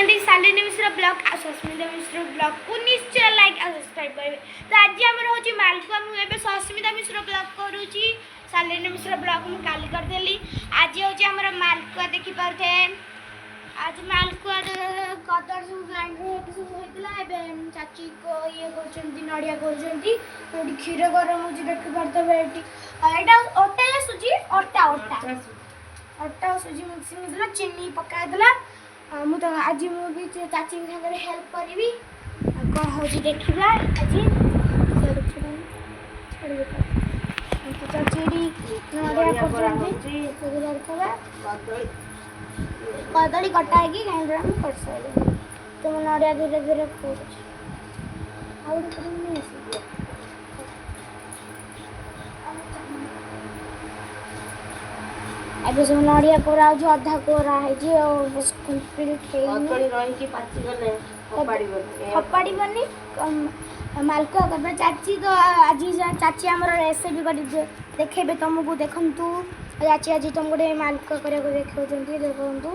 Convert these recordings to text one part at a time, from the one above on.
चलते शालिनी मिश्र ब्लॉग आ सस्मिता मिश्र ब्लॉग को निश्चय लाइक और सब्सक्राइब करेंगे। तो आज आम हूँ मालकुआ मुझे सस्मिता मिश्र ब्लॉग करुँची शालिनी मिश्र ब्लॉग मुझे काली करदेली। आज हूँ मालकुआ देखिपे आज मालकुआ कदर सब ग्राइंडर सब होता है चाची को ये कर नड़िया कर क्षीर गरम हो देखिपे यहाँ अटा सुजी अटा अटा अटा सुजी मिक्सिंग होता चीनी पकाईदेला मुझे आज मुझे चाची सागर हेल्प करी कौन हो देखा आज चाची कदली कटा है ग्राइंडर में कर सारे तो मैं नड़िया धीरे धीरे अब सब नड़िया कोरा जो अधा कोरा है जी और बस कंप्लीट है कदली रही की पाची गले खपाड़ी बनी मालकुआ करबे चाची तो आज चाची हमर रेसिपी कर देखेबे तुमको देखंतु चाची आज तुम गोटे मालकुआ करे देखौचंती देखंतु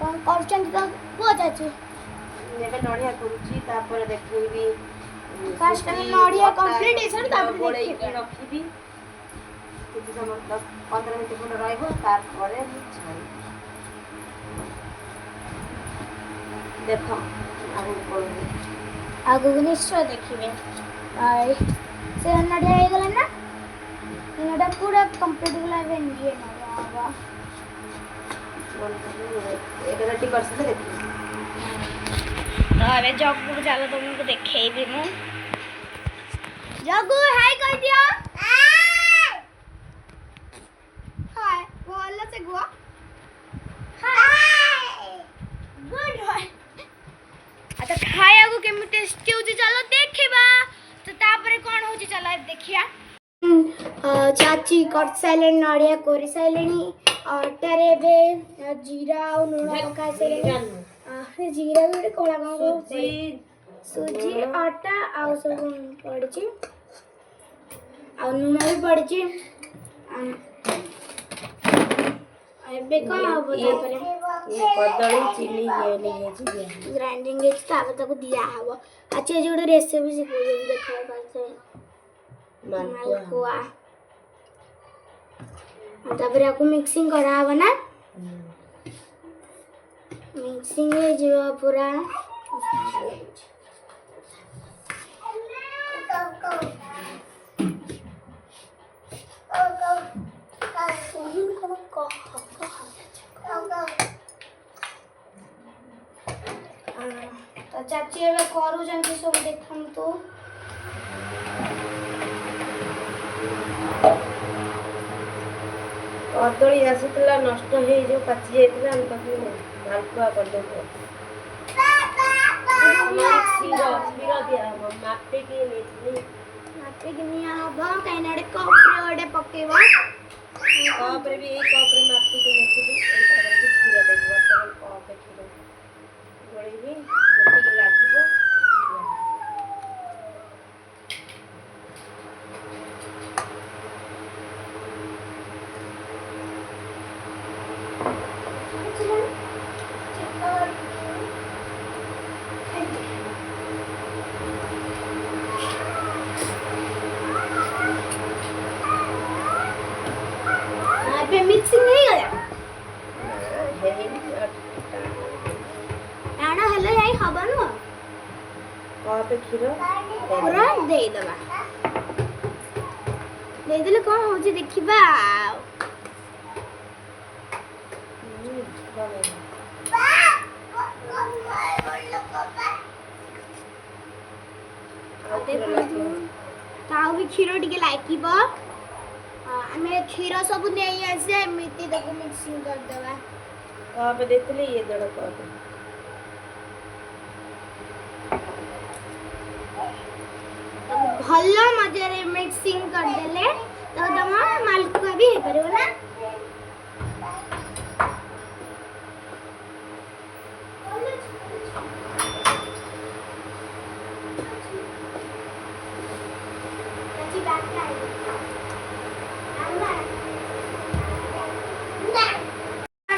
कौन करचंती तो को चाची नेबे नड़िया करूची तापर देखैबी फर्स्ट टाइम नड़िया कंप्लीट है तापर बोले की रखीबी किछि समय 15 मिनिट खंड रहइबो तार परे छाड़ी देखो आगु निश्चय देखिए से नड़िया हो गला ना नड़िया पूरा कंप्लीट गला बेंजी नड़िया एक रेडी कर से देखिए तो अबे जग्गू चलो तुमको देखेबी मु जग्गू हाय कर दियो हाय बोल से गो हाय गुड हाय अच्छा खाया को केमि टेस्टी होची चलो देखिबा तो तापरे कोन होची चलो देखिया चाची कट साइलेंट नड़िया कोरी साइलेनी अटारे बे जीरा और लूण पका साइलेनी जीरा भी कोला सुजी आटा आ सब पड़ची आ लूण भी पड़ची एबे का हबो तापरे ये कदली चीनी ये नहीं है ग्राइंडिंग है ताप तक दिया हबो अच्छा जो रेसिपी सिखो देखा पासे मालकुआ तापरे आपको मिक्सिंग करा हबो ना मिक्सिंग है जो पूरा तो चाची एबे करू जंती सब देखम तो कदली आसीला नष्ट हे जो पाची जाइतिला हम ताकू मालकुआ कर देबो क्षीर दिया हम मापे के निया हबो काइनाडे कपरे ओडे पकेबा कप रे भी एक कप रे मापे के नेतिबी क्षीर देबो तब कप रे क्षीर गोळीबी जति लागिबो मिक्सिंग नहीं गया टाणा हेले याई हबन कप क्षीर पूरा दे दबा दे देले कोन होची देखिबा ताऊ भी क्षीर टिके लागिबो हमें क्षीर सब नहीं आसे एमती देखो मिक्सिंग कर देबा कप देतले ये दड़ कप भल्ला मजा रे मिक्सिंग कर देले तो तमा मालकुआ भी हे परबो ना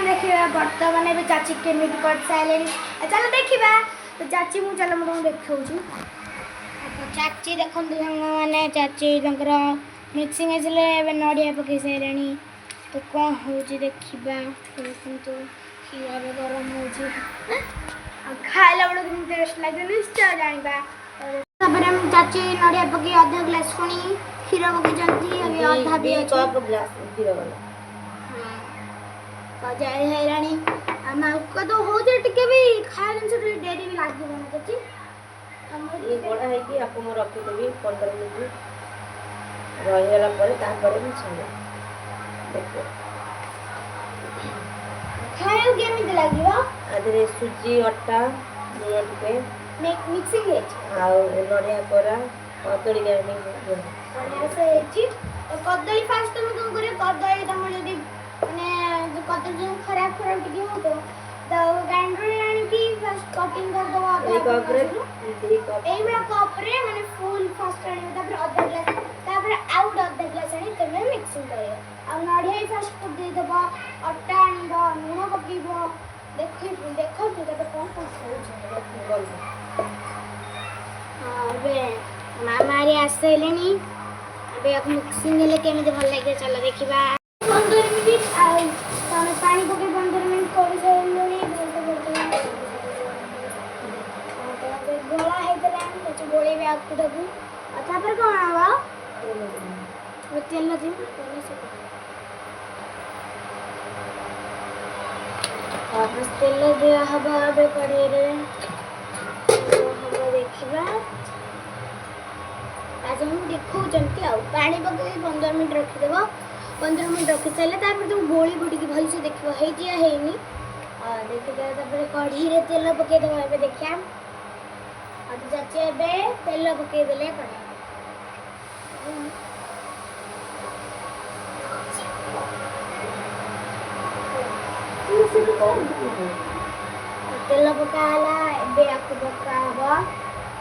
देखिए बर्तमान मैंने भी चाची केमी कर सारे चलो देखा तो चाची मुझे चलो मुझे देखा चाची देखते मैंने चाची मिक्सिंग आसले नड़िया पकई सारे तो कौन हो देखा देखो क्षीर गरम हो खाला बेलू टेस्ट लगे निश्चय जाना चाची नड़िया पकई अधा ग्लास पुणी क्षीर पकई अधा भी जाए हैरानी मालका तो हो जाए टिके भी खाया जिन डेरी भी लगे ना चाची ये गोड़ा है कि आपको मैं रखी देवी 15 मिनट रहीगला मैं छाड़ा देखो खाया केमिति लागियो आधे सुजी अटा लुण टिके मिक्सिंग है नड़िया कोरा कदली ग्राइंडिंग बढ़िया से कदली फास्ट तुम कौन करे कदली तुम जदि माने जो कदली जो खराब खराब टिके हो तो ग्राइंडर आनी की फास्ट कटिंग कर दो एक कप रे एई बड़ा कप रे माने फुल फास्ट आनी तापर आधा ग्लास तापर आउट आधा ग्लास आनी तमे मिक्सिंग करियो आ नड़िया फास्ट कर दे दबा अटा आनी दो लूण पकीबो देखो तो तब कौन कौन हो जाए हां बे मामा रे आसेलेनी अबे अब मिक्सिंग हेले केमिति भल लागे चलो देखिबा 15 मिनिट आ तने पानी पके 15 मिनिट कोरी जाइलोनी बोलते गोला है तो कुछ गोले भी आपको दबू अच्छा पर कौन आवा वो तेल लगी वापस तेल दिया हवा अबे पड़े रे हवा देखिबा आज हम देखो जंती आउ पानी पके 15 मिनिट रखि देबो 15 मिनिट रखि साले तापर तुम गोली बुडी की भल से देखिबो हे जिया हेनी आ देखिबा तापर कढ़ी रे तेल पके देबो एबे देखिया आज चाची एबे तेल पके देले कढ़ी तेल पकाला एबे आपको पकाबा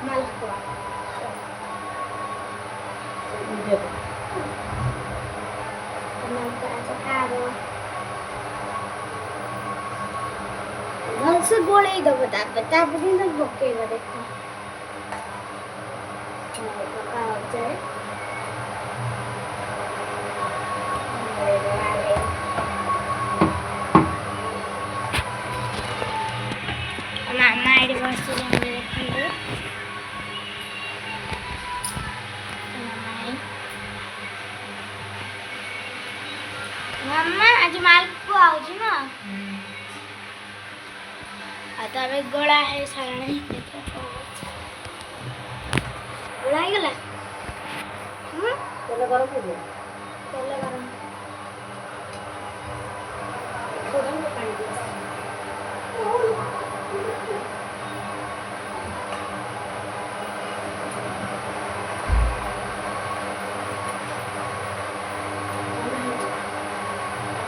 मालपुआ भल से गोले दब तापर दिन तक पकेगा देखो पका हो जाए मामा आईडी बस देखते मामा आज मालपुआ आउछ ना आता वे गोला है सारणी देखो गोला ही गला तेल गरम हो गया तेल गरम थोड़ा सा पानी दे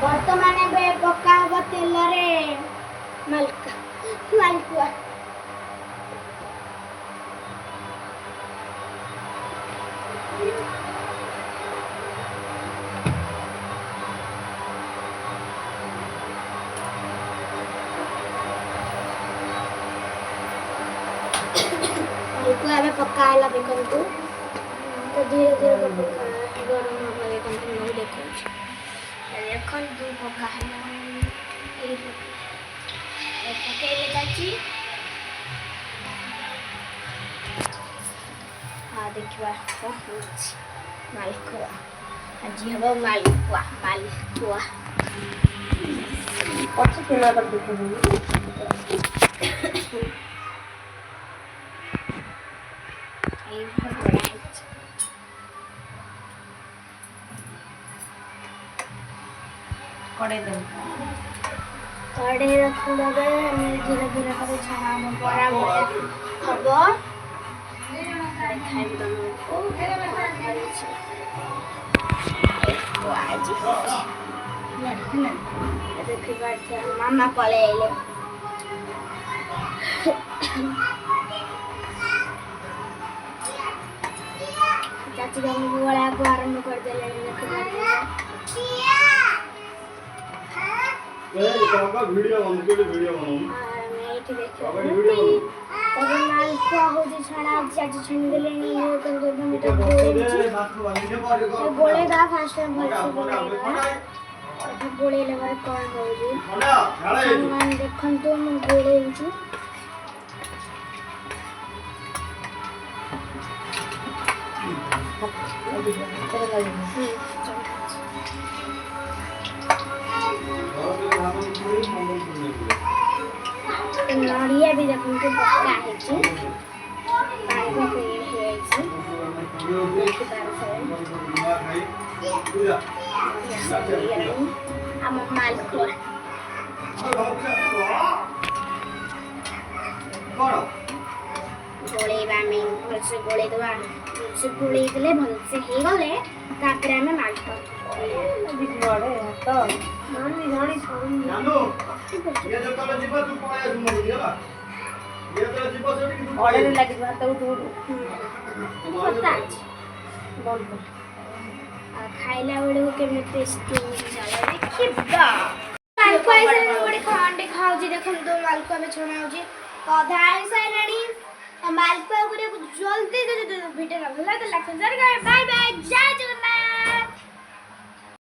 वर्तमान बे पका हबो तेल रे मालपुआ पक्का है देखो तो धीरे धीरे पक्का गरम होगा देखो मैं देखो देखो दू पक्का है ये पक्के ले जाची हां देखिबा मालपुआ आज हबो मालपुआ पछ केना कर देखो कड़े दे कड़े रखू दबे धीरे धीरे कर छाना बड़ा हबो देखाई तुमको आज देखिबा मामा पळे आइले चाची गाँव वाला को आरंभ कर देले वीडियो बनाऊं और मैं ये देखो बाबा वीडियो बनाऊं तब माल को हो जे छाड़ा चाची छन देले नहीं ये कर दो हम तो गोले दा फास्ट में भल से गोले लेवर कौन हो जे सामान देखन तो हम गोले उठी नड़िया भी देखन तो पक्का है छी पानी को ये है छी देखि पारछे हम माल को गोलेबा में भलसे गोले दवा भलसे गोले देले भलसे हे गले तापर हमें माल को बड़े तो मानी जानी छोड़ी ये जो तले जीवा तू पळाय सुमो दिला ये तले जीवा से कि तू ऑर्डर लगी बात तो तू पता अछि बोल खाइला बेले के में टेस्टी जाला देखिबा मालको ऐसे बड़े खंडे खाओ जी देखन तो मालको में छोड़ाओ जी पौधा ऐसा रेडी मालको को जल्दी दे वीडियो ना भूला तो लाइक शेयर बाय बाय जय जगन्नाथ।